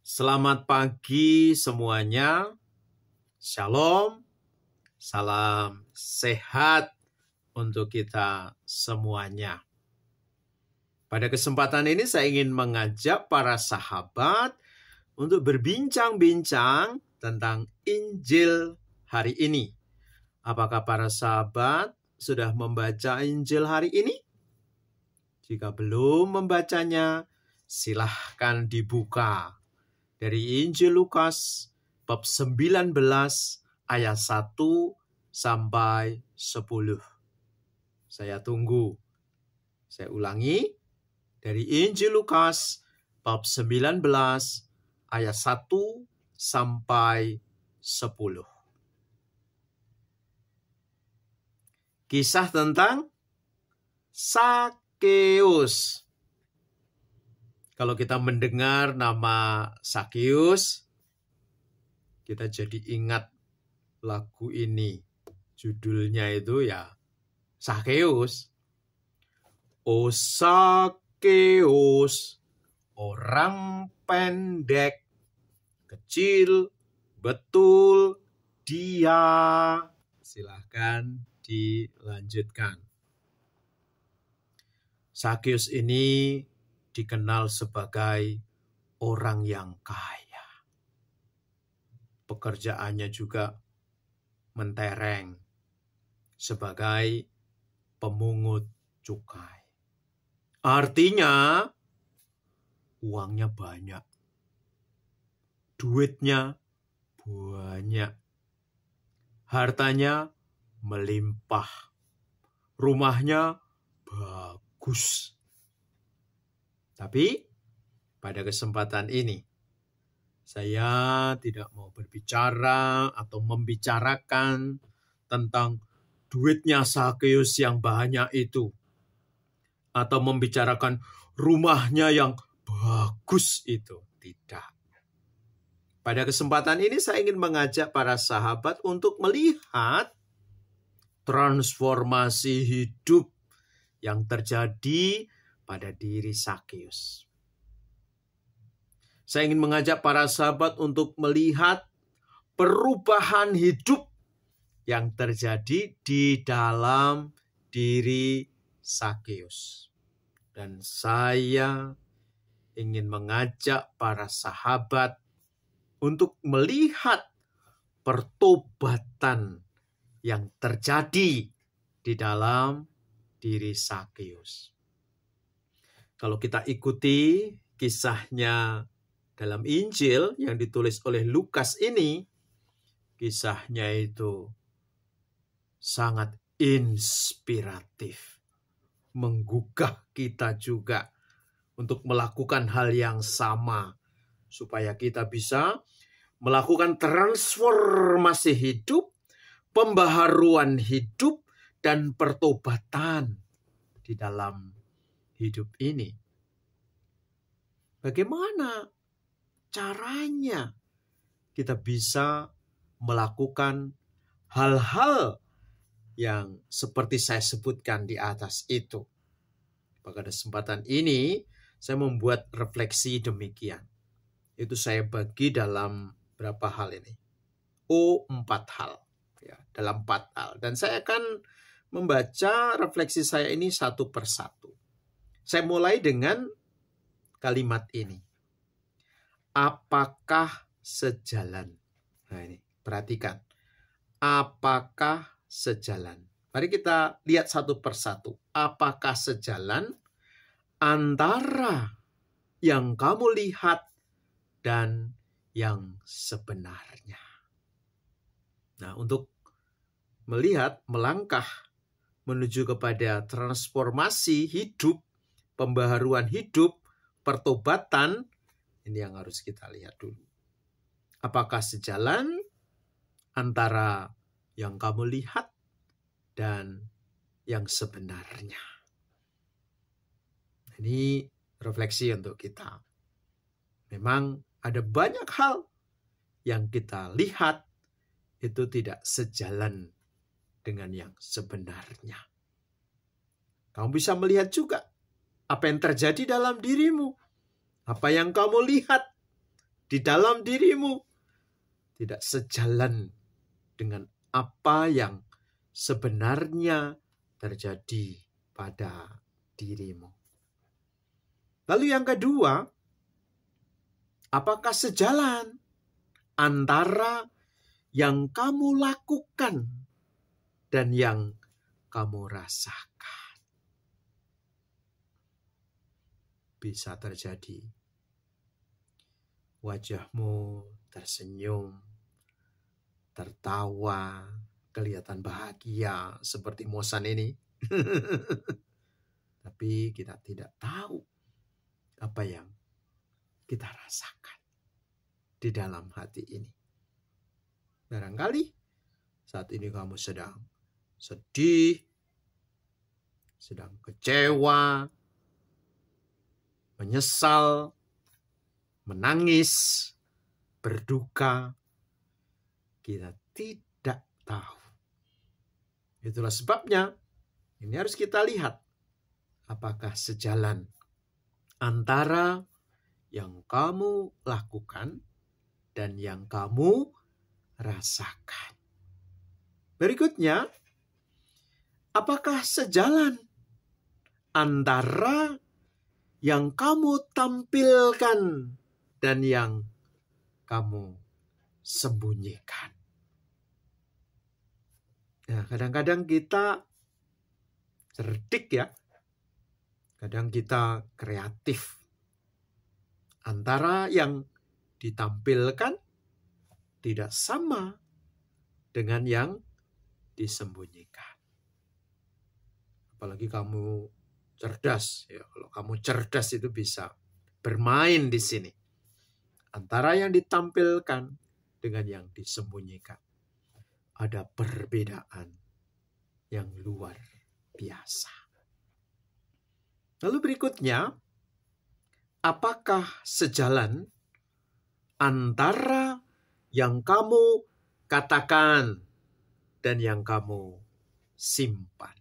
Selamat pagi semuanya. Shalom. Salam sehat untuk kita semuanya. Pada kesempatan ini saya ingin mengajak para sahabat untuk berbincang-bincang tentang Injil hari ini. Apakah para sahabat sudah membaca Injil hari ini? Jika belum membacanya, silahkan dibuka dari Injil Lukas bab 19 ayat 1 sampai 10. Saya tunggu. Saya ulangi, dari Injil Lukas bab 19 ayat 1 sampai 10. Kisah tentang Sakeus. Kalau kita mendengar nama Sakeus, kita jadi ingat lagu ini. Judulnya itu ya Sakeus. Oh Sakeus, orang pendek, kecil, betul dia. Silahkan dilanjutkan. Sakeus ini dikenal sebagai orang yang kaya. Pekerjaannya juga mentereng sebagai pemungut cukai. Artinya uangnya banyak. Duitnya banyak. Hartanya melimpah. Rumahnya bagus. Tapi pada kesempatan ini, saya tidak mau berbicara atau membicarakan tentang duitnya Sakeus yang banyak itu. Atau membicarakan rumahnya yang bagus itu. Tidak. Pada kesempatan ini saya ingin mengajak para sahabat untuk melihat transformasi hidup yang terjadi pada diri Sakeus. Saya ingin mengajak para sahabat untuk melihat perubahan hidup yang terjadi di dalam diri Sakeus. Dan saya ingin mengajak para sahabat untuk melihat pertobatan yang terjadi di dalam diri Sakeus. Kalau kita ikuti kisahnya dalam Injil yang ditulis oleh Lukas ini, kisahnya itu sangat inspiratif. Menggugah kita juga untuk melakukan hal yang sama. Supaya kita bisa melakukan transformasi hidup, pembaharuan hidup, dan pertobatan di dalam hidup ini. Bagaimana caranya kita bisa melakukan hal-hal yang seperti saya sebutkan di atas itu? Pada kesempatan ini, saya membuat refleksi demikian. Itu saya bagi dalam berapa hal ini? 4 hal. Ya, dalam 4 hal. Dan saya akan membaca refleksi saya ini satu persatu. Saya mulai dengan kalimat ini. Apakah sejalan? Nah ini, perhatikan. Apakah sejalan? Mari kita lihat satu persatu. Apakah sejalan antara yang kamu lihat dan yang sebenarnya? Nah, untuk melihat, melangkah menuju kepada transformasi hidup, pembaharuan hidup, pertobatan, ini yang harus kita lihat dulu. Apakah sejalan antara yang kamu lihat dan yang sebenarnya? Ini refleksi untuk kita. Memang ada banyak hal yang kita lihat itu tidak sejalan dengan yang sebenarnya. Kamu bisa melihat juga apa yang terjadi dalam dirimu. Apa yang kamu lihat di dalam dirimu tidak sejalan dengan apa yang sebenarnya terjadi pada dirimu. Lalu yang kedua, apakah sejalan antara yang kamu lakukan dan yang kamu rasakan? Bisa terjadi wajahmu tersenyum, tertawa, kelihatan bahagia seperti Mosan ini. Tapi kita tidak tahu apa yang kita rasakan di dalam hati ini. Barangkali saat ini kamu sedang sedih, sedang kecewa, menyesal, menangis, berduka. Kita tidak tahu. Itulah sebabnya ini harus kita lihat apakah sejalan antara yang kamu lakukan dan yang kamu rasakan. Berikutnya, apakah sejalan antara yang kamu tampilkan dan yang kamu sembunyikan? Nah, kadang-kadang kita cerdik ya. Kadang kita kreatif. Antara yang ditampilkan tidak sama dengan yang disembunyikan. Apalagi kamu cerdas. Ya, kalau kamu cerdas itu bisa bermain di sini. Antara yang ditampilkan dengan yang disembunyikan. Ada perbedaan yang luar biasa. Lalu berikutnya, apakah sejalan antara yang kamu katakan dan yang kamu simpan?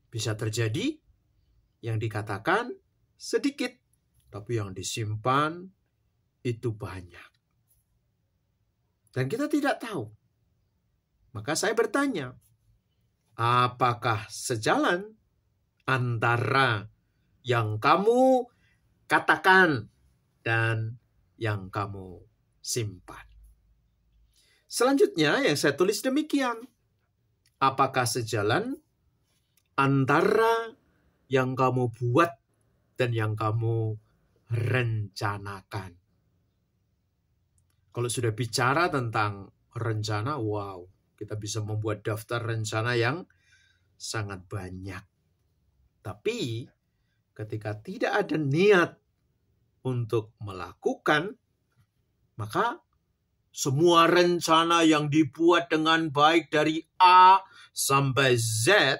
Bisa terjadi yang dikatakan sedikit, tapi yang disimpan itu banyak. Dan kita tidak tahu. Maka saya bertanya, apakah sejalan antara yang kamu katakan dan yang kamu simpan? Selanjutnya yang saya tulis demikian. Apakah sejalan antara yang kamu buat dan yang kamu rencanakan? Kalau sudah bicara tentang rencana, wow, kita bisa membuat daftar rencana yang sangat banyak. Tapi ketika tidak ada niat untuk melakukan, maka semua rencana yang dibuat dengan baik dari A sampai Z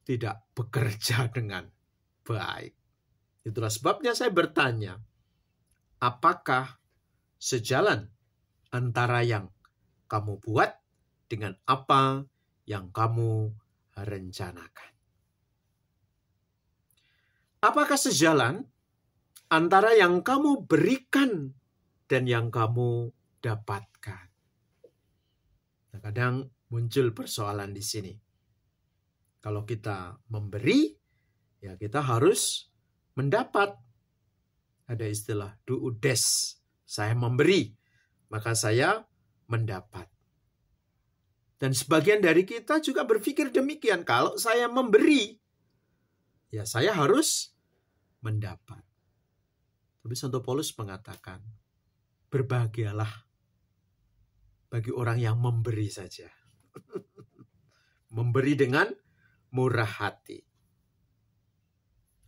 tidak bekerja dengan baik. Itulah sebabnya saya bertanya, apakah sejalan antara yang kamu buat dengan apa yang kamu rencanakan? Apakah sejalan antara yang kamu berikan dan yang kamu dapatkan? Nah, kadang muncul persoalan di sini. Kalau kita memberi, ya kita harus mendapat. Ada istilah duudes, saya memberi, maka saya mendapat. Dan sebagian dari kita juga berpikir demikian, kalau saya memberi, ya saya harus mendapat. Tapi Santo Paulus mengatakan, berbahagialah bagi orang yang memberi saja. Memberi dengan murah hati.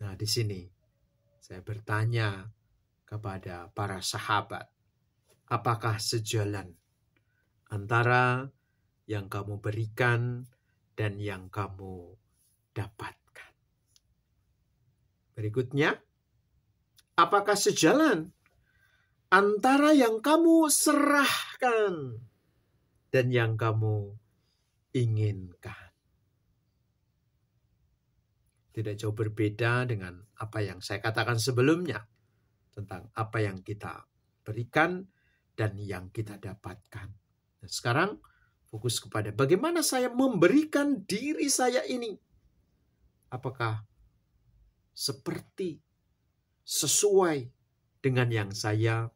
Nah, di sini saya bertanya kepada para sahabat, apakah sejalan antara yang kamu berikan dan yang kamu dapatkan? Berikutnya, apakah sejalan antara yang kamu serahkan dan yang kamu inginkan? Tidak jauh berbeda dengan apa yang saya katakan sebelumnya. tentang apa yang kita berikan dan yang kita dapatkan. Nah, sekarang fokus kepada bagaimana saya memberikan diri saya ini. Apakah seperti sesuai dengan yang saya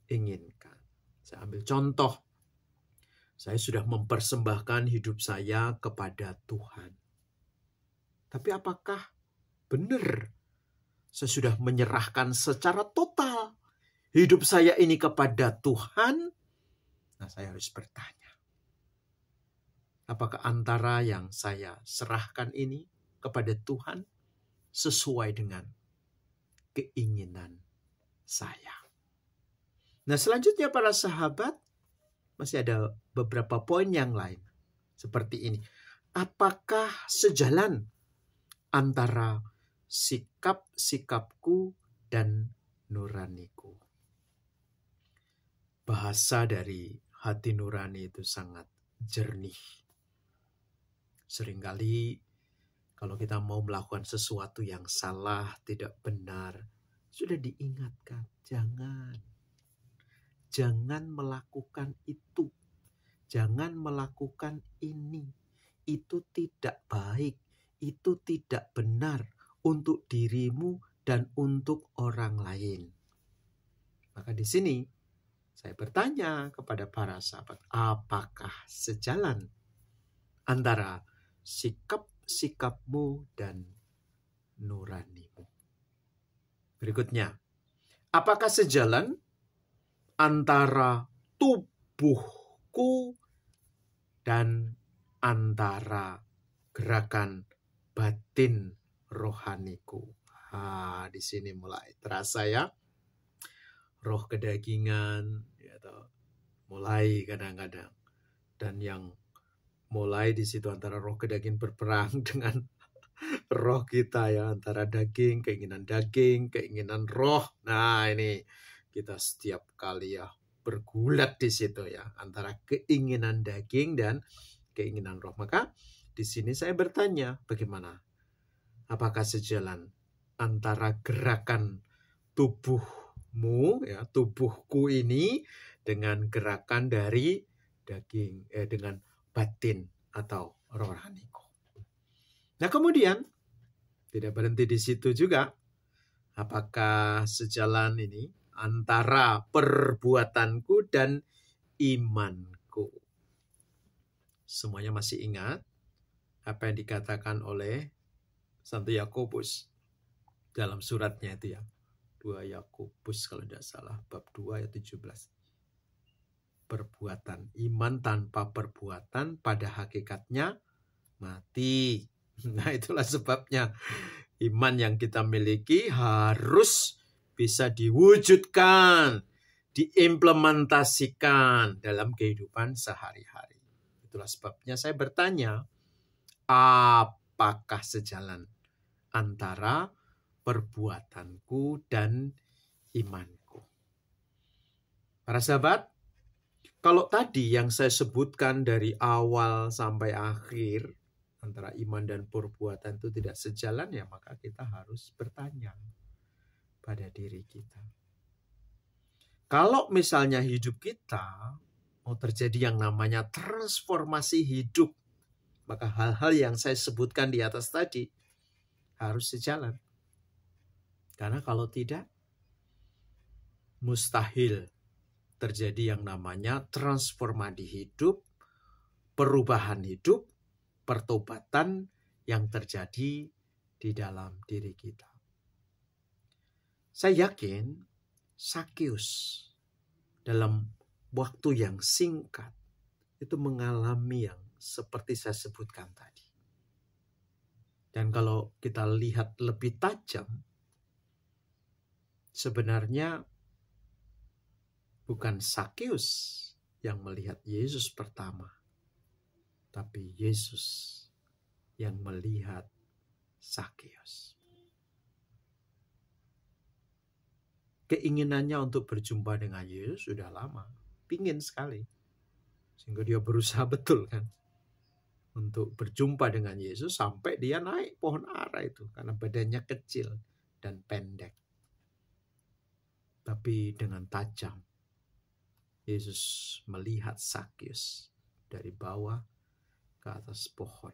inginkan? Saya ambil contoh. Saya sudah mempersembahkan hidup saya kepada Tuhan. Tapi apakah benar saya sudah menyerahkan secara total hidup saya ini kepada Tuhan? Nah, saya harus bertanya. Apakah antara yang saya serahkan ini kepada Tuhan sesuai dengan keinginan saya? Nah, selanjutnya para sahabat, masih ada beberapa poin yang lain. Seperti ini. Apakah sejalan antara sikap-sikapku dan nuraniku? Bahasa dari hati nurani itu sangat jernih. Seringkali kalau kita mau melakukan sesuatu yang salah, tidak benar, sudah diingatkan, jangan melakukan itu. Jangan melakukan ini. Itu tidak baik. Itu tidak benar untuk dirimu dan untuk orang lain. Maka di sini saya bertanya kepada para sahabat, apakah sejalan antara sikap-sikapmu dan nuranimu? Berikutnya, apakah sejalan antara tubuhku dan antara gerakan batin rohaniku? Di sini mulai terasa ya, roh kedagingan, mulai kadang-kadang, dan yang mulai di situ antara roh kedaging berperang dengan roh kita ya, antara keinginan roh. Nah, ini kita setiap kali ya bergulat di situ ya, antara keinginan daging dan keinginan roh. Maka di sini saya bertanya, bagaimana? Apakah sejalan antara gerakan tubuhmu ya, tubuhku ini dengan gerakan dari daging, dengan batin atau rohaniku? Nah, kemudian tidak berhenti di situ juga. Apakah sejalan ini antara perbuatanku dan imanku? Semuanya masih ingat apa yang dikatakan oleh Santo Yakobus dalam suratnya itu ya. 2 Yakobus kalau tidak salah, bab 2 ayat 17. Perbuatan, iman tanpa perbuatan pada hakikatnya mati. Nah, itulah sebabnya iman yang kita miliki harus bisa diwujudkan, diimplementasikan dalam kehidupan sehari-hari. Itulah sebabnya saya bertanya, apakah sejalan antara perbuatanku dan imanku? Para sahabat, kalau tadi yang saya sebutkan dari awal sampai akhir, antara iman dan perbuatan itu tidak sejalan, ya maka kita harus bertanya pada diri kita. Kalau misalnya hidup kita mau terjadi yang namanya transformasi hidup, maka hal-hal yang saya sebutkan di atas tadi harus sejalan. Karena kalau tidak, mustahil terjadi yang namanya transformasi hidup, perubahan hidup, pertobatan yang terjadi di dalam diri kita. Saya yakin Sakeus dalam waktu yang singkat itu mengalami yang seperti saya sebutkan tadi. Dan kalau kita lihat lebih tajam, sebenarnya bukan Sakeus yang melihat Yesus pertama, tapi Yesus yang melihat Sakeus. Keinginannya untuk berjumpa dengan Yesus sudah lama, pingin sekali. Sehingga dia berusaha betul kan untuk berjumpa dengan Yesus, sampai dia naik pohon ara itu karena badannya kecil dan pendek. Tapi dengan tajam, Yesus melihat Sakyus dari bawah ke atas pohon.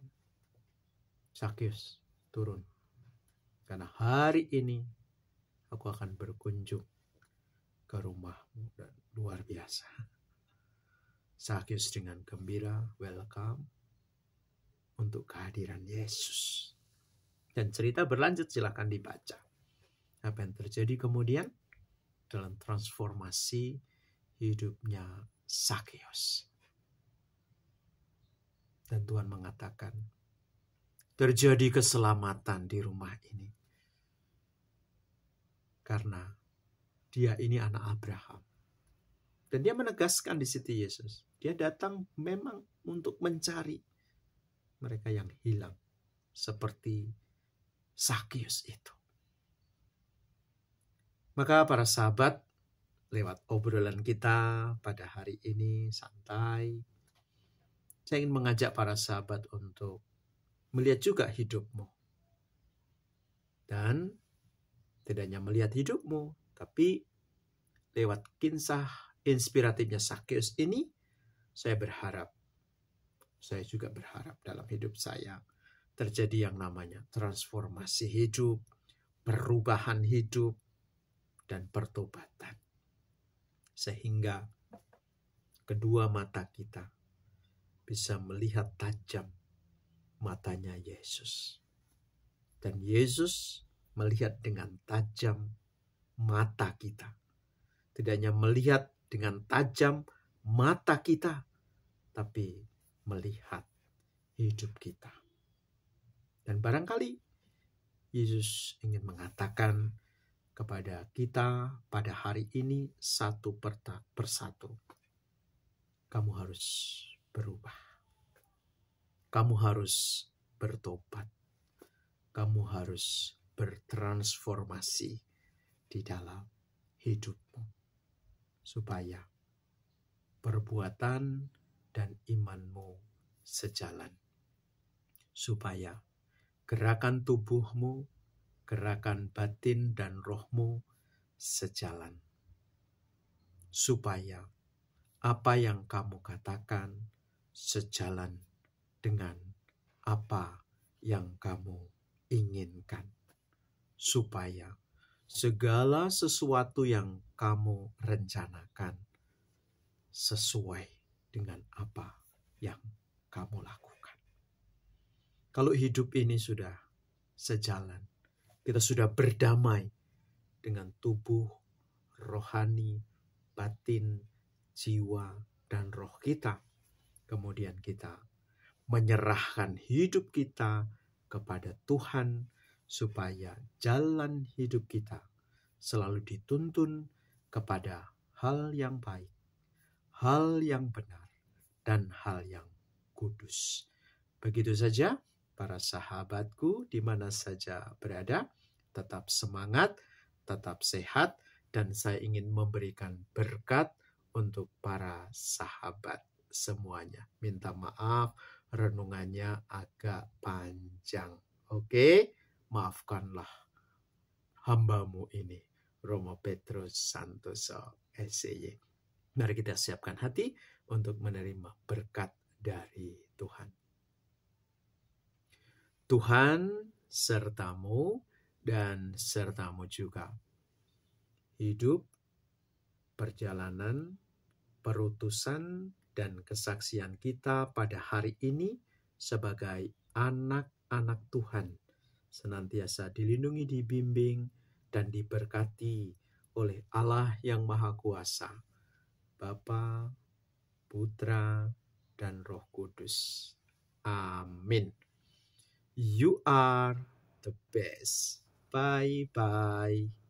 Sakyus, turun. Karena hari ini aku akan berkunjung ke rumahmu. Dan luar biasa. Sakyus dengan gembira welcome untuk kehadiran Yesus. Dan cerita berlanjut, silakan dibaca. Apa yang terjadi kemudian dalam transformasi hidupnya Sakyus. Dan Tuhan mengatakan, terjadi keselamatan di rumah ini. Karena dia ini anak Abraham. Dan dia menegaskan di situ Yesus. Dia datang memang untuk mencari mereka yang hilang. Seperti Sakyus itu. Maka para sahabat, lewat obrolan kita pada hari ini santai, saya ingin mengajak para sahabat untuk melihat juga hidupmu. Dan tidak hanya melihat hidupmu, tapi lewat kisah inspiratifnya Sakyus ini, saya juga berharap dalam hidup saya terjadi yang namanya transformasi hidup, perubahan hidup, dan pertobatan. Sehingga kedua mata kita bisa melihat tajam matanya Yesus. Dan Yesus melihat dengan tajam mata kita. Tidak hanya melihat dengan tajam mata kita, tapi melihat hidup kita. Dan barangkali Yesus ingin mengatakan kepada kita pada hari ini satu persatu. Kamu harus berubah. Kamu harus bertobat. Kamu harus bertransformasi di dalam hidupmu. Supaya perbuatan dan imanmu sejalan. Supaya gerakan tubuhmu, gerakan batin dan rohmu sejalan. Supaya apa yang kamu katakan sejalan dengan apa yang kamu inginkan. Supaya segala sesuatu yang kamu rencanakan sesuai dengan apa yang kamu lakukan. Kalau hidup ini sudah sejalan, kita sudah berdamai dengan tubuh, rohani, batin, jiwa, dan roh kita. Kemudian kita menyerahkan hidup kita kepada Tuhan supaya jalan hidup kita selalu dituntun kepada hal yang baik, hal yang benar, dan hal yang kudus. Begitu saja para sahabatku di mana saja berada, tetap semangat, tetap sehat, dan saya ingin memberikan berkat untuk para sahabat semuanya. Minta maaf, renungannya agak panjang. Oke, maafkanlah hambamu ini, Romo Petrus Santoso SCY. Mari kita siapkan hati untuk menerima berkat dari Tuhan. Tuhan sertamu dan sertamu juga. Hidup, perjalanan, perutusan, dan kesaksian kita pada hari ini sebagai anak-anak Tuhan senantiasa dilindungi, dibimbing, dan diberkati oleh Allah yang Maha Kuasa, Bapa, Putra, dan Roh Kudus. Amin. You are the best. Bye-bye.